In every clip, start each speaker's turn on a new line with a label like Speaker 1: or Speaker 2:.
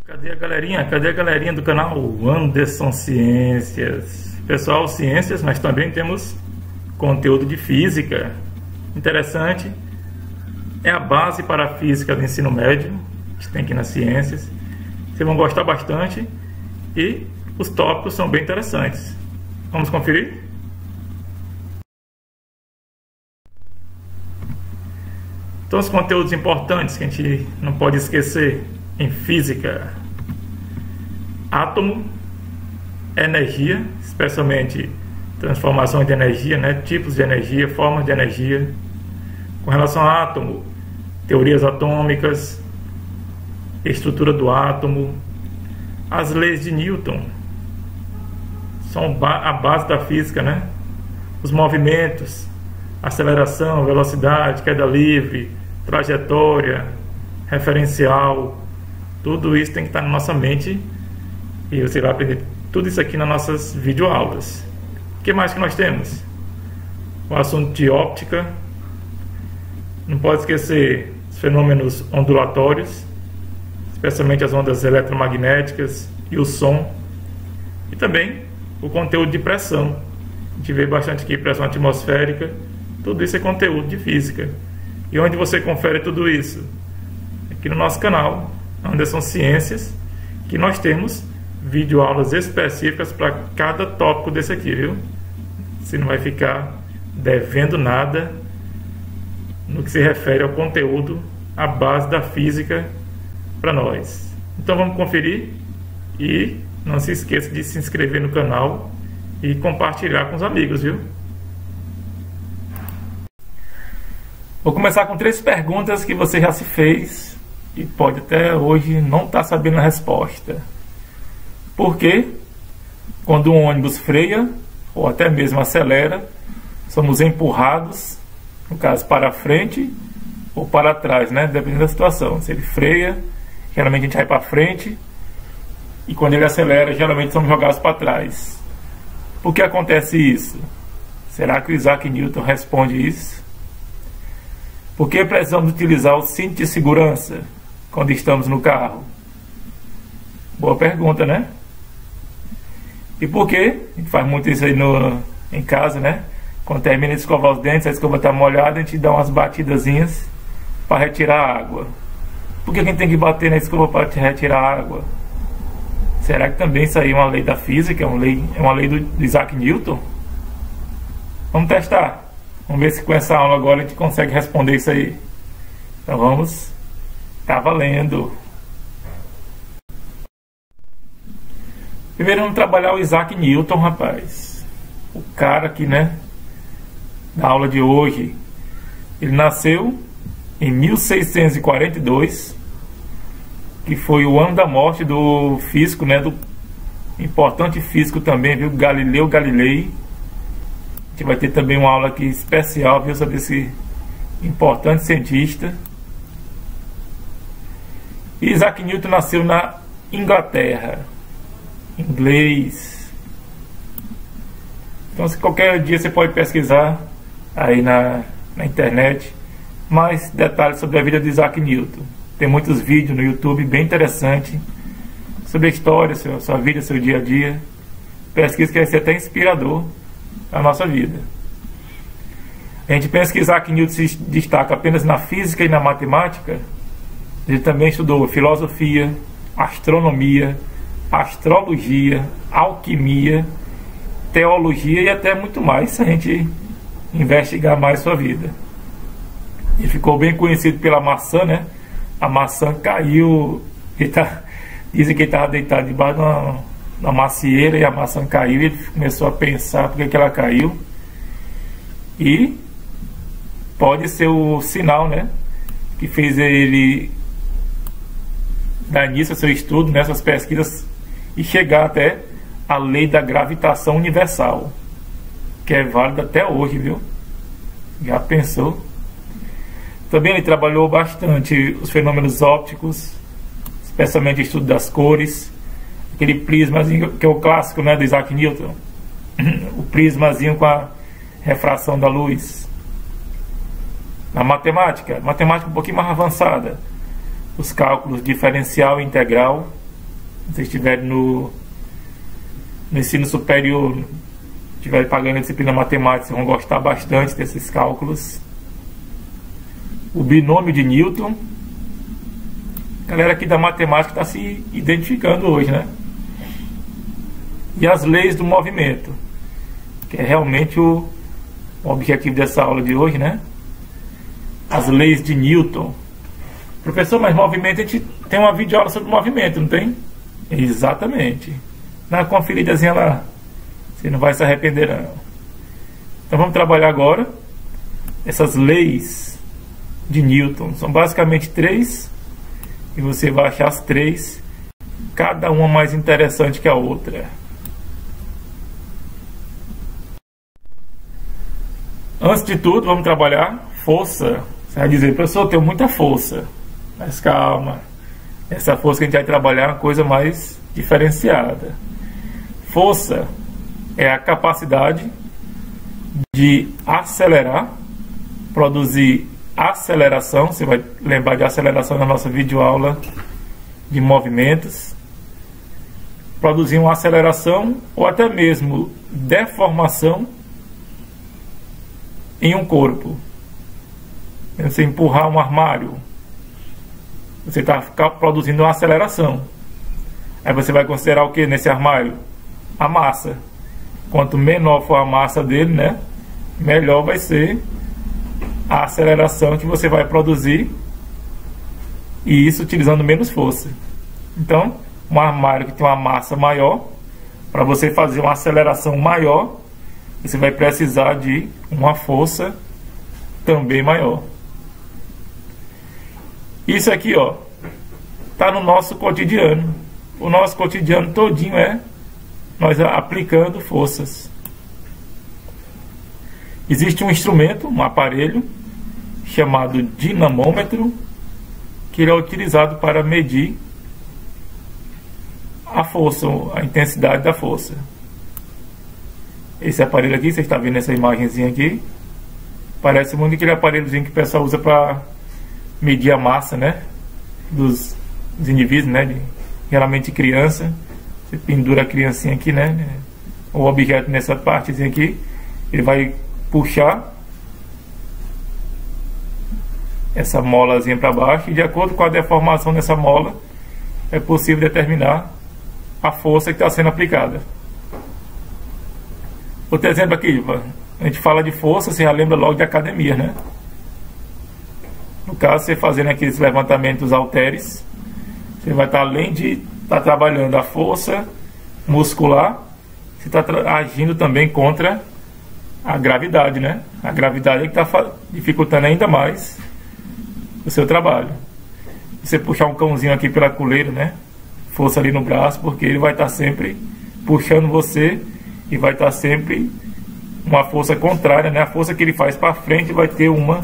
Speaker 1: Cadê a galerinha? Cadê a galerinha do canal Anderson Ciências? Pessoal, ciências, mas também temos conteúdo de física. Interessante. É a base para a física do ensino médio. A gente tem aqui nas ciências. Vocês vão gostar bastante. E os tópicos são bem interessantes. Vamos conferir? Então, os conteúdos importantes que a gente não pode esquecer em física: átomo, energia, especialmente transformação de energia, tipos de energia, formas de energia. Com relação a átomo, teorias atômicas, estrutura do átomo, as leis de Newton são a base da física, Os movimentos, aceleração, velocidade, queda livre, trajetória, referencial, tudo isso tem que estar na nossa mente e você vai aprender tudo isso aqui nas nossas videoaulas. O que mais que nós temos? O assunto de óptica. Não pode esquecer os fenômenos ondulatórios, especialmente as ondas eletromagnéticas e o som. E também o conteúdo de pressão. A gente vê bastante aqui pressão atmosférica. Tudo isso é conteúdo de física. E onde você confere tudo isso? Aqui no nosso canal Anderson Ciências, que nós temos videoaulas específicas para cada tópico desse aqui, viu? Você não vai ficar devendo nada no que se refere ao conteúdo, à base da física para nós. Então vamos conferir e não se esqueça de se inscrever no canal e compartilhar com os amigos, viu? Vou começar com 3 perguntas que você já se fez e pode até hoje não estar sabendo a resposta. Por que, quando um ônibus freia ou até mesmo acelera, somos empurrados, no caso para frente ou para trás, dependendo da situação. Se ele freia, geralmente a gente vai para frente, e quando ele acelera, geralmente somos jogados para trás. Por que acontece isso? Será que o Isaac Newton responde isso? Por que precisamos utilizar o cinto de segurança quando estamos no carro? Boa pergunta, E por que a gente faz muito isso aí em casa, Quando termina de escovar os dentes, a escova está molhada, a gente dá umas batidazinhas para retirar a água. Por que a gente tem que bater na escova para retirar a água? Será que também isso aí é uma lei da física, é uma lei do Isaac Newton? Vamos testar. Vamos ver se com essa aula agora a gente consegue responder isso aí. Então vamos. Tá valendo. Primeiro vamos trabalhar o Isaac Newton, rapaz. O cara aqui, da aula de hoje. Ele nasceu em 1642, que foi o ano da morte do físico, do importante físico também, viu? Galileu Galilei. A gente vai ter também uma aula aqui especial, viu, sobre esse importante cientista. E Isaac Newton nasceu na Inglaterra. Inglês. Então, se qualquer dia você pode pesquisar aí na internet mais detalhes sobre a vida de Isaac Newton. Tem muitos vídeos no YouTube bem interessantes sobre a história, sua vida, seu dia a dia. Pesquisa que vai ser até inspirador na nossa vida. A gente pensa que Isaac Newton se destaca apenas na física e na matemática. Ele também estudou filosofia, astronomia, astrologia, alquimia, teologia e até muito mais, se a gente investigar mais sua vida. Ele ficou bem conhecido pela maçã, A maçã caiu, dizem que ele estava deitado debaixo de uma macieira e a maçã caiu, e ele começou a pensar por que ela caiu. E pode ser o sinal, que fez ele dar início ao seu estudo nessas pesquisas e chegar até a lei da gravitação universal, que é válida até hoje, viu? Já pensou? Também ele trabalhou bastante os fenômenos ópticos, especialmente o estudo das cores, aquele prismazinho que é o clássico, do Isaac Newton, o prismazinho com a refração da luz. Na matemática um pouquinho mais avançada, os cálculos diferencial e integral, Se vocês estiverem no ensino superior, estiverem pagando a disciplina matemática, vocês vão gostar bastante desses cálculos. O binômio de Newton. A galera aqui da matemática está se identificando hoje, né? E as leis do movimento, que é realmente o objetivo dessa aula de hoje, né? As leis de Newton. Professor, mas movimento, a gente tem uma videoaula sobre movimento, não tem? Exatamente. Dá uma conferidazinha lá. Você não vai se arrepender, não. Então vamos trabalhar agora essas leis de Newton. São basicamente 3. E você vai achar as 3, cada uma mais interessante que a outra. Antes de tudo, vamos trabalhar força. Você vai dizer, professor, eu tenho muita força. Mas calma. Essa força que a gente vai trabalhar é uma coisa mais diferenciada. Força é a capacidade de acelerar, produzir aceleração. Você vai lembrar de aceleração na nossa videoaula de movimentos. Produzir uma aceleração ou até mesmo deformação em um corpo. Você empurrar um armário, você está produzindo uma aceleração. Aí você vai considerar o que nesse armário? A massa. Quanto menor for a massa dele, né, melhor vai ser a aceleração que você vai produzir, e isso utilizando menos força. Então, um armário que tem uma massa maior, para você fazer uma aceleração maior, você vai precisar de uma força também maior. Isso aqui, ó, tá no nosso cotidiano. O nosso cotidiano todinho é nós aplicando forças. Existe um instrumento, um aparelho chamado dinamômetro, que ele é utilizado para medir a força, a intensidade da força. Esse aparelho aqui, você está vendo essa imagenzinha aqui, parece muito aquele aparelhozinho que o pessoal usa para medir a massa, né, dos indivíduos, né, geralmente criança. Você pendura a criancinha aqui, né, o objeto nessa partezinha aqui, ele vai puxar essa molazinha para baixo, e de acordo com a deformação dessa mola é possível determinar a força que está sendo aplicada. Outro exemplo aqui, a gente fala de força, você já lembra logo de academia, né? No caso, você fazendo aqueles levantamentos halteres, você vai estar, além de estar trabalhando a força muscular, você está agindo também contra a gravidade, né? A gravidade é que está dificultando ainda mais o seu trabalho. Você puxar um cãozinho aqui pela coleira, né? Força ali no braço, porque ele vai estar sempre puxando você, e vai estar sempre uma força contrária, né? A força que ele faz para frente vai ter uma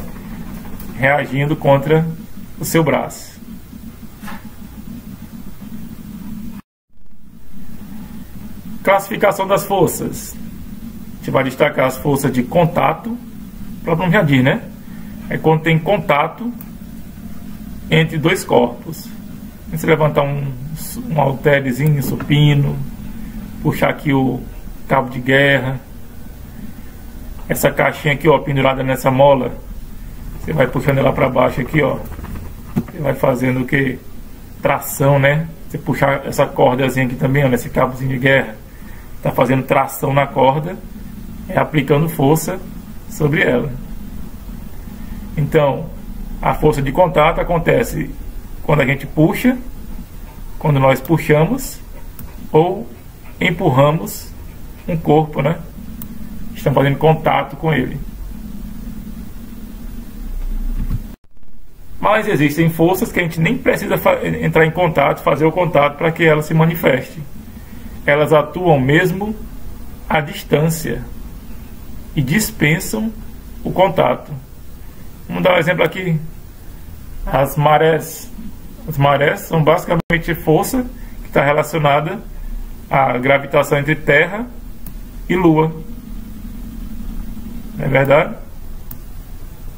Speaker 1: reagindo contra o seu braço. Classificação das forças. A gente vai destacar as forças de contato. O próprio nome já diz, né? É quando tem contato entre dois corpos. Você levantar um halterezinho, supino, puxar aqui o cabo de guerra, essa caixinha aqui, ó, pendurada nessa mola, você vai puxando ela para baixo aqui, ó, você vai fazendo o que? Tração, né? Você puxar essa cordazinha aqui também, ó, nesse cabozinho de guerra, tá fazendo tração na corda, é aplicando força sobre ela. Então, a força de contato acontece quando a gente puxa, quando nós puxamos ou empurramos um corpo, né? Estamos fazendo contato com ele. Mas existem forças que a gente nem precisa entrar em contato, fazer o contato para que elas se manifestem. Elas atuam mesmo à distância e dispensam o contato. Vamos dar um exemplo aqui. As marés. As marés são basicamente força que está relacionada à gravitação entre Terra e Lua. Não é verdade?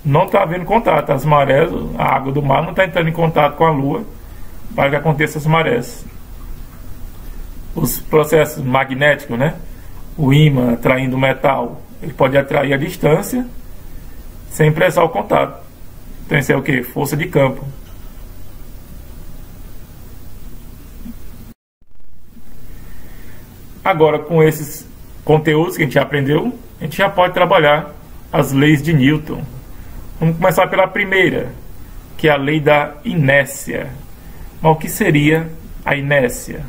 Speaker 1: Não está havendo contato. As marés, a água do mar não está entrando em contato com a Lua para que aconteça as marés. os processos magnéticos, né? O ímã atraindo o metal, ele pode atrair a distância sem pressar o contato. Então isso é o que? Força de campo. Agora, com esses conteúdos que a gente já aprendeu, a gente já pode trabalhar as leis de Newton. Vamos começar pela primeira, que é a lei da inércia. Mas o que seria a inércia?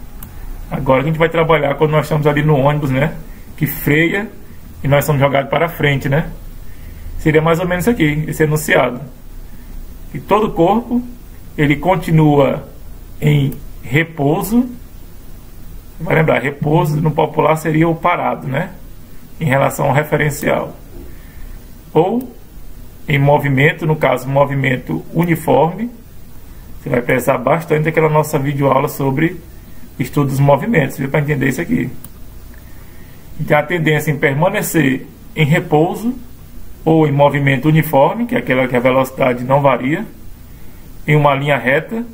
Speaker 1: Agora a gente vai trabalhar quando nós estamos ali no ônibus, né? Que freia e nós somos jogados para frente, né? Seria mais ou menos isso aqui, esse enunciado. Que todo o corpo, ele continua em repouso. Vai lembrar, repouso no popular seria o parado, né? Em relação ao referencial. Ou em movimento, no caso, movimento uniforme. Você vai prestar bastante daquela nossa videoaula sobre estudo dos movimentos, para entender isso aqui. Então a tendência em permanecer em repouso ou em movimento uniforme, que é aquela que a velocidade não varia, em uma linha reta,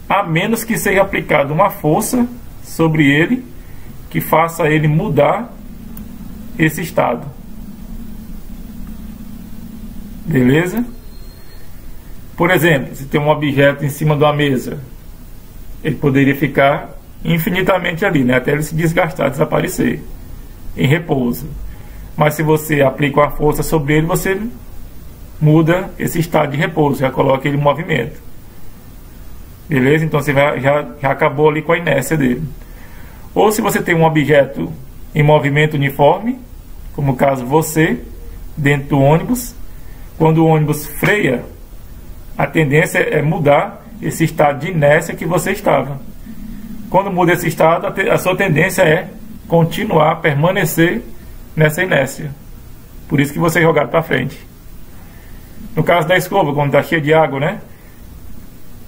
Speaker 1: a menos que seja aplicada uma força sobre ele que faça ele mudar esse estado. Beleza? Por exemplo, se tem um objeto em cima de uma mesa, ele poderia ficar infinitamente ali, né? Até ele se desgastar, desaparecer, em repouso. Mas se você aplica uma força sobre ele, você muda esse estado de repouso, já coloca ele em movimento. Beleza? Então você já acabou ali com a inércia dele. Ou se você tem um objeto em movimento uniforme, como o caso você, dentro do ônibus, quando o ônibus freia, a tendência é mudar esse estado de inércia que você estava. Quando muda esse estado, a sua tendência é continuar, permanecer nessa inércia. Por isso que você é jogado para frente. No caso da escova, quando está cheia de água, né?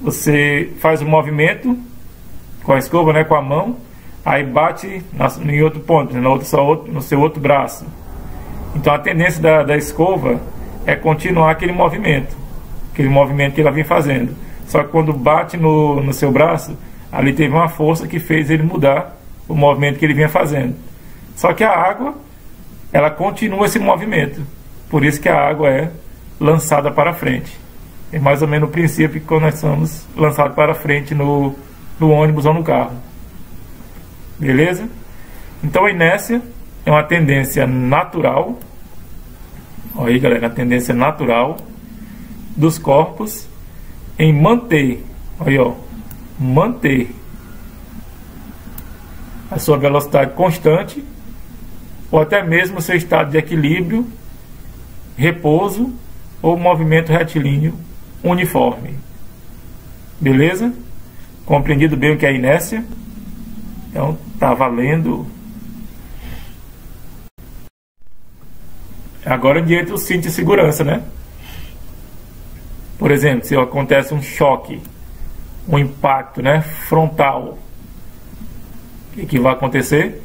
Speaker 1: Você faz um movimento com a escova, né? Com a mão, aí bate em outro ponto, no seu outro braço. Então a tendência da escova é continuar aquele movimento que ela vem fazendo. Só que quando bate no seu braço, ali teve uma força que fez ele mudar o movimento que ele vinha fazendo. Só que a água, ela continua esse movimento. Por isso que a água é lançada para frente. É mais ou menos o princípio que quando nós somos lançados para frente no ônibus ou no carro. Beleza? Então a inércia é uma tendência natural. Olha aí, galera, a tendência natural dos corpos em manter, olha, ó, manter a sua velocidade constante ou até mesmo o seu estado de equilíbrio, repouso ou movimento retilíneo uniforme. Beleza? Compreendido bem o que é inércia? Então tá valendo. Agora diante do cinto de segurança, né? Por exemplo, se acontece um choque, um impacto, né, frontal, o que vai acontecer?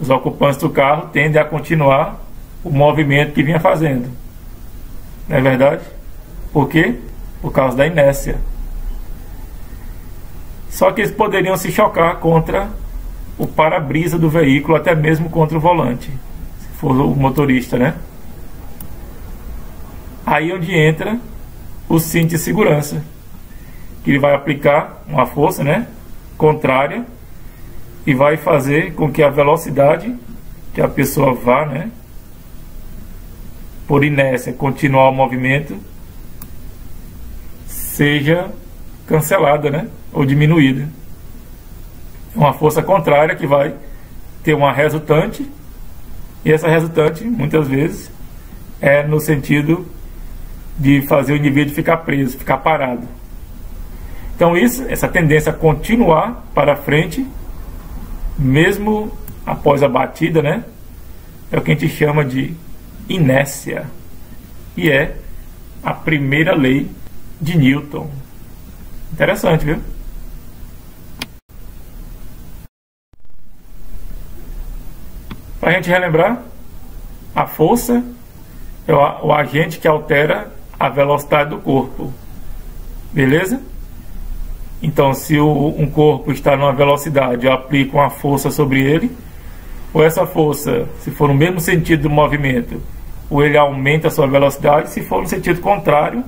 Speaker 1: Os ocupantes do carro tendem a continuar o movimento que vinha fazendo. Não é verdade? Por quê? Por causa da inércia. Só que eles poderiam se chocar contra o para-brisa do veículo, até mesmo contra o volante, se for o motorista, né? Aí onde entra o cinto de segurança, que ele vai aplicar uma força, né, contrária, e vai fazer com que a velocidade que a pessoa vá, né, por inércia, continuar o movimento, seja cancelada, né, ou diminuída. Uma força contrária que vai ter uma resultante, e essa resultante, muitas vezes, é no sentido de fazer o indivíduo ficar preso, ficar parado. Então essa tendência a continuar para frente, mesmo após a batida, né, é o que a gente chama de inércia, e é a primeira lei de Newton. Interessante, viu? Para a gente relembrar, a força é o agente que altera a velocidade do corpo. Beleza? Então, se um corpo está numa velocidade, eu aplico uma força sobre ele, ou essa força, se for no mesmo sentido do movimento, ou ele aumenta a sua velocidade, se for no sentido contrário,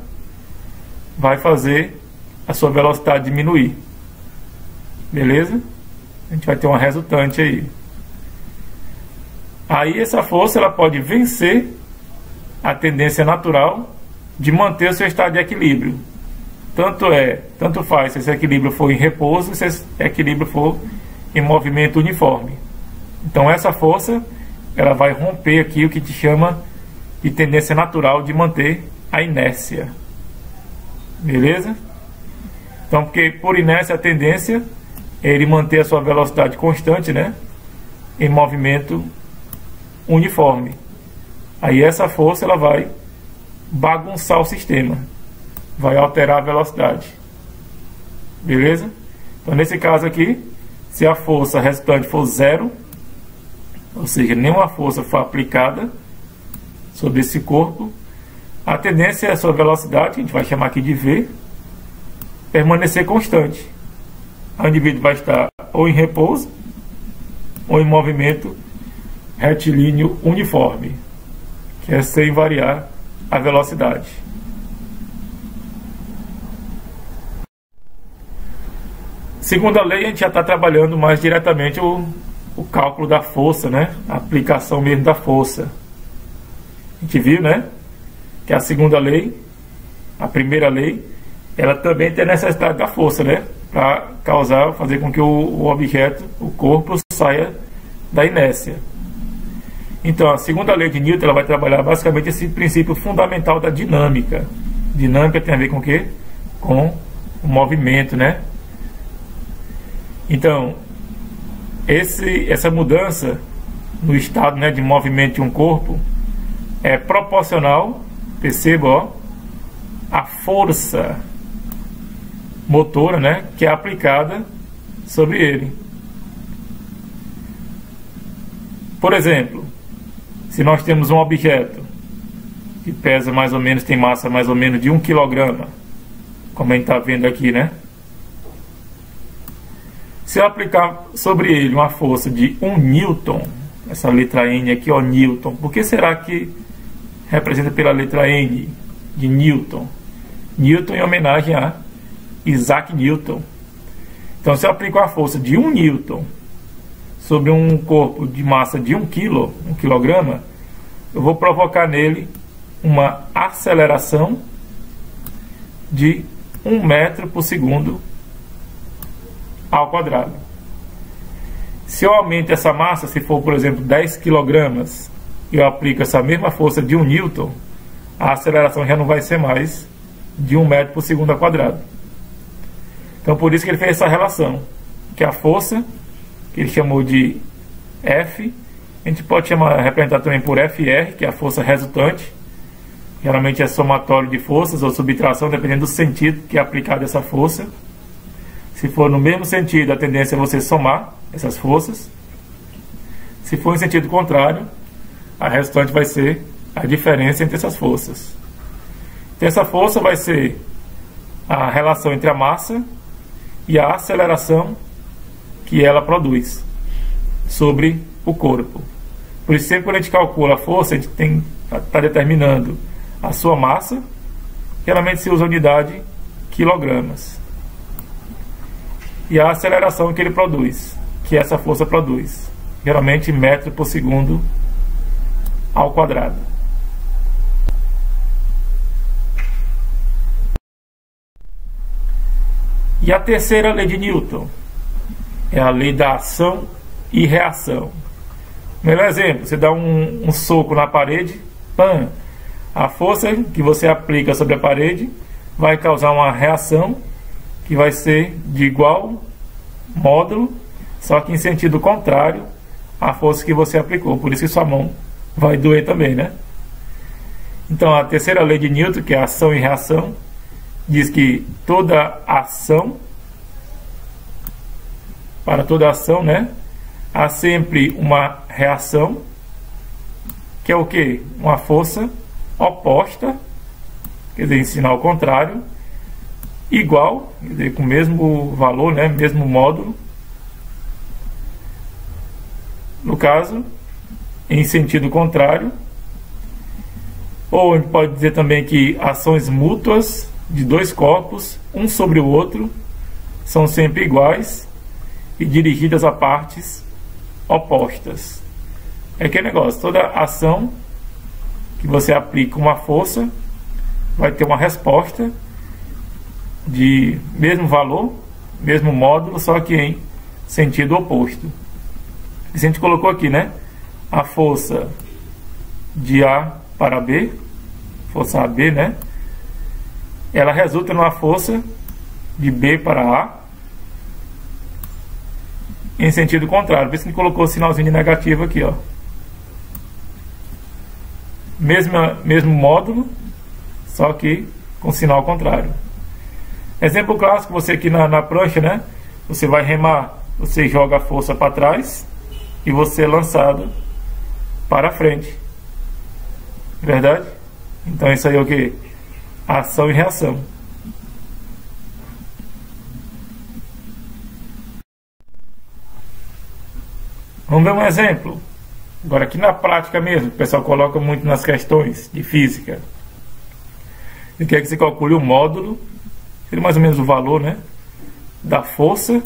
Speaker 1: vai fazer a sua velocidade diminuir. Beleza? A gente vai ter uma resultante aí. Aí essa força ela pode vencer a tendência natural de manter o seu estado de equilíbrio. Tanto faz se esse equilíbrio for em repouso, se esse equilíbrio for em movimento uniforme. Então essa força ela vai romper aqui o que te chama de tendência natural de manter a inércia. Beleza? Então, porque por inércia a tendência é ele manter a sua velocidade constante, né, em movimento uniforme. Aí essa força ela vai bagunçar o sistema, vai alterar a velocidade. Beleza? Então nesse caso aqui, se a força resultante for zero, ou seja, nenhuma força for aplicada sobre esse corpo, a tendência é a sua velocidade, a gente vai chamar aqui de V, permanecer constante. O indivíduo vai estar ou em repouso ou em movimento retilíneo uniforme, que é sem variar a velocidade. Segundo a lei, a gente já está trabalhando mais diretamente o cálculo da força, né? A aplicação mesmo da força. A gente viu, né, que a segunda lei, a primeira lei, ela também tem necessidade da força, né, para fazer com que o objeto, o corpo, saia da inércia. Então, a segunda lei de Newton ela vai trabalhar basicamente esse princípio fundamental da dinâmica. Dinâmica tem a ver com o quê? Com o movimento, né? Então, essa mudança no estado, né, de movimento de um corpo é proporcional, perceba, ó, a força motora, né, que é aplicada sobre ele. Por exemplo, se nós temos um objeto que pesa mais ou menos, tem massa mais ou menos de 1 kg, como a gente está vendo aqui, né? Se eu aplicar sobre ele uma força de 1 newton, essa letra N aqui, ó, newton, por que será que representa pela letra N de Newton? Newton em homenagem a Isaac Newton. Então, se eu aplico a força de 1 newton sobre um corpo de massa de 1 kg, eu vou provocar nele uma aceleração de 1 metro por segundo ao quadrado. Se eu aumento essa massa, se for, por exemplo, 10 kg, e eu aplico essa mesma força de 1 newton, a aceleração já não vai ser mais de 1 metro por segundo ao quadrado. Então, por isso que ele fez essa relação, que a força, que ele chamou de F, a gente pode representar também por FR, que é a força resultante. Geralmente é somatório de forças ou subtração, dependendo do sentido que é aplicado essa força. Se for no mesmo sentido, a tendência é você somar essas forças. Se for em sentido contrário, a resultante vai ser a diferença entre essas forças. Então, essa força vai ser a relação entre a massa e a aceleração que ela produz sobre o corpo. Por isso, sempre quando a gente calcula a força, a gente está determinando a sua massa. Geralmente se usa a unidade quilogramas. E a aceleração que ele produz, que essa força produz, geralmente metro por segundo ao quadrado. E a terceira lei de Newton é a lei da ação e reação. Melhor exemplo, você dá um soco na parede, pam, a força que você aplica sobre a parede vai causar uma reação que vai ser de igual módulo, só que em sentido contrário à força que você aplicou. Por isso que sua mão vai doer também, né? Então, a terceira lei de Newton, que é a ação e reação, diz que para toda ação, né, há sempre uma reação, que é o quê? Uma força oposta, quer dizer, em sinal contrário, igual, quer dizer, com o mesmo valor, né, mesmo módulo. No caso, em sentido contrário. Ou a gente pode dizer também que ações mútuas de dois corpos, um sobre o outro, são sempre iguais e dirigidas a partes opostas. É aquele negócio, toda ação que você aplica uma força vai ter uma resposta de mesmo valor, mesmo módulo, só que em sentido oposto. E se a gente colocou aqui, né, a força de A para B, força AB, né, ela resulta numa força de B para A em sentido contrário. Por isso que a gente colocou o sinalzinho de negativo aqui, ó. Mesmo módulo, só que com sinal contrário. Exemplo clássico, você aqui na prancha, né? Você vai remar, você joga a força para trás e você é lançado para frente. Verdade? Então isso aí é o que? Ação e reação. Vamos ver um exemplo. Agora aqui na prática mesmo, o pessoal coloca muito nas questões de física. Ele quer que você calcule o módulo, seria mais ou menos o valor, né, da força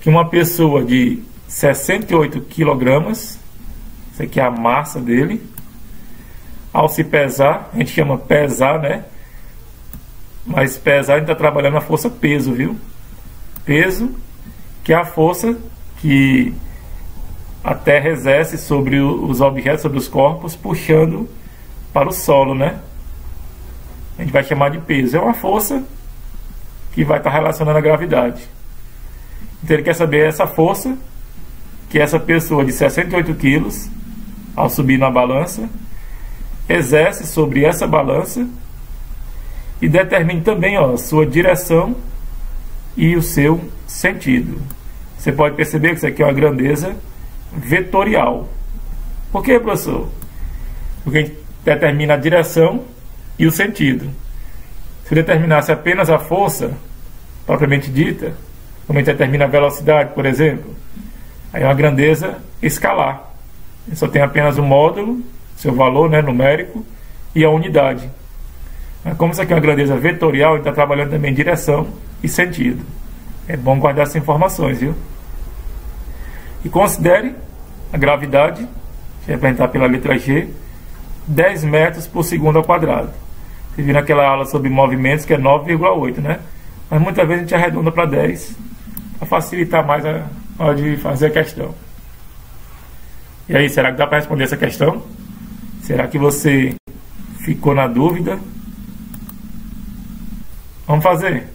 Speaker 1: que uma pessoa de 68 kg, isso aqui é a massa dele, ao se pesar, a gente chama pesar, né, mas pesar a gente está trabalhando a força peso, viu? Peso, que é a força que a Terra exerce sobre os objetos, sobre os corpos, puxando para o solo, né? A gente vai chamar de peso. É uma força que vai estar relacionando a gravidade. Então ele quer saber essa força que essa pessoa de 68 quilos, ao subir na balança, exerce sobre essa balança e determine também, ó, sua direção e o seu sentido. Você pode perceber que isso aqui é uma grandeza vetorial. Por que, professor? Porque a gente determina a direção e o sentido. Se eu determinasse apenas a força propriamente dita, como a gente determina a velocidade, por exemplo, aí é uma grandeza escalar. Eu só tem apenas o módulo, seu valor, né, numérico, e a unidade. Mas como isso aqui é uma grandeza vetorial, a gente está trabalhando também direção e sentido. É bom guardar essas informações, viu? E considere a gravidade, que é representada pela letra G, 10 metros por segundo ao quadrado. Você viu naquela aula sobre movimentos que é 9,8, né? Mas muitas vezes a gente arredonda para 10, para facilitar mais a hora de fazer a questão. E aí, será que dá para responder essa questão? Será que você ficou na dúvida? Vamos fazer?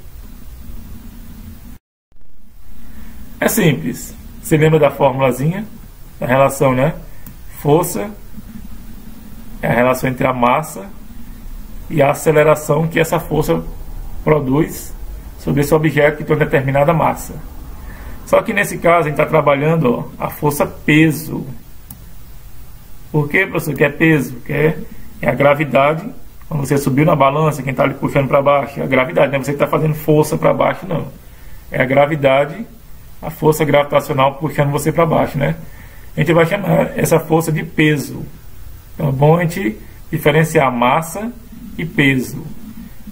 Speaker 1: É simples. Você lembra da formulazinha? Da relação, né? Força é a relação entre a massa e a aceleração que essa força produz sobre esse objeto que tem uma determinada massa. Só que nesse caso a gente está trabalhando, ó, a força peso. Por que, professor, que é peso? Que é a gravidade. Quando você subiu na balança, quem está ali puxando para baixo é a gravidade, não é você que está fazendo força para baixo, não. É a gravidade, a força gravitacional puxando você para baixo, né? A gente vai chamar essa força de peso. Então é bom a gente diferenciar massa e peso.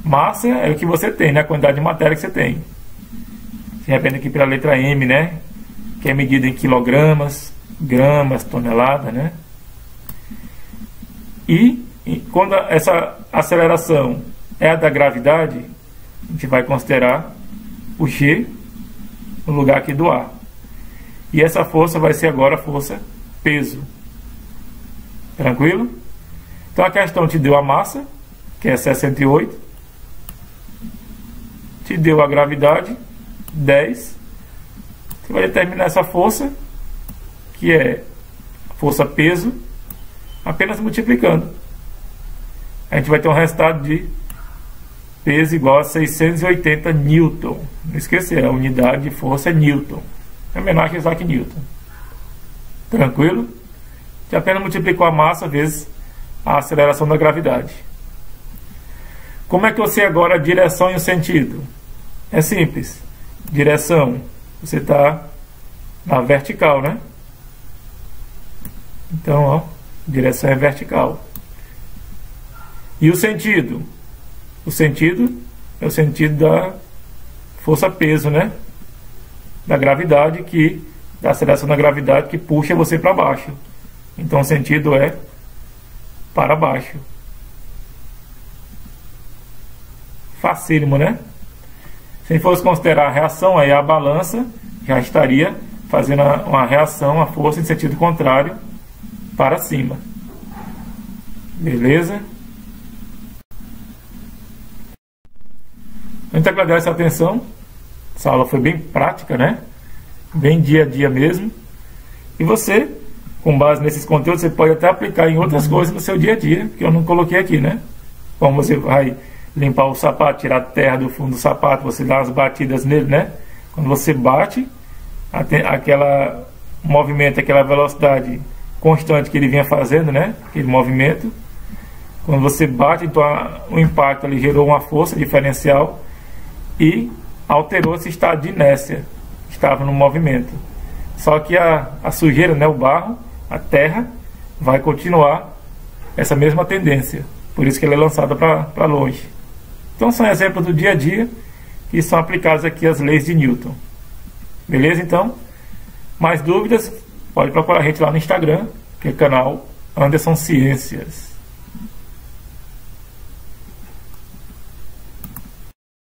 Speaker 1: Massa é o que você tem, né? A quantidade de matéria que você tem. Se repete aqui pela letra M, né? Que é medida em quilogramas, gramas, tonelada, né? E quando essa aceleração é a da gravidade, a gente vai considerar o G no lugar aqui do A. E essa força vai ser agora a força peso. Tranquilo? Então a questão te deu a massa, que é 68. Te deu a gravidade, 10. Você vai determinar essa força, que é força peso, apenas multiplicando. A gente vai ter um resultado de peso igual a 680 Newton. Não esquecer, a unidade de força é Newton. É menor que Isaac Newton. Tranquilo? Você apenas multiplicou a massa vezes a aceleração da gravidade. Como é que eu sei agora a direção e o sentido? É simples. Direção, você está na vertical, né? Então, ó, direção é vertical. E o sentido? O sentido é o sentido da força-peso, né? Da gravidade, da aceleração da gravidade que puxa você para baixo. Então o sentido é para baixo. Facílimo, né? Se a gente fosse considerar a reação, aí a balança já estaria fazendo uma reação, a força em sentido contrário para cima. Beleza? Muito agradeço a atenção. Essa aula foi bem prática, né? Bem dia a dia mesmo. E você, com base nesses conteúdos, você pode até aplicar em outras coisas no seu dia a dia, que eu não coloquei aqui, né? Como você vai limpar o sapato, tirar a terra do fundo do sapato, você dá umas batidas nele, né? Quando você bate, aquela movimento, aquela velocidade constante que ele vinha fazendo, né? Aquele movimento. Quando você bate, então o impacto ali gerou uma força diferencial e alterou esse estado de inércia, estava no movimento. Só que a sujeira, né, o barro, a terra, vai continuar essa mesma tendência. Por isso que ela é lançada para longe. Então são exemplos do dia a dia que são aplicados aqui as leis de Newton. Beleza, então? Mais dúvidas? Pode procurar a gente lá no Instagram, que é o canal Anderson Ciências.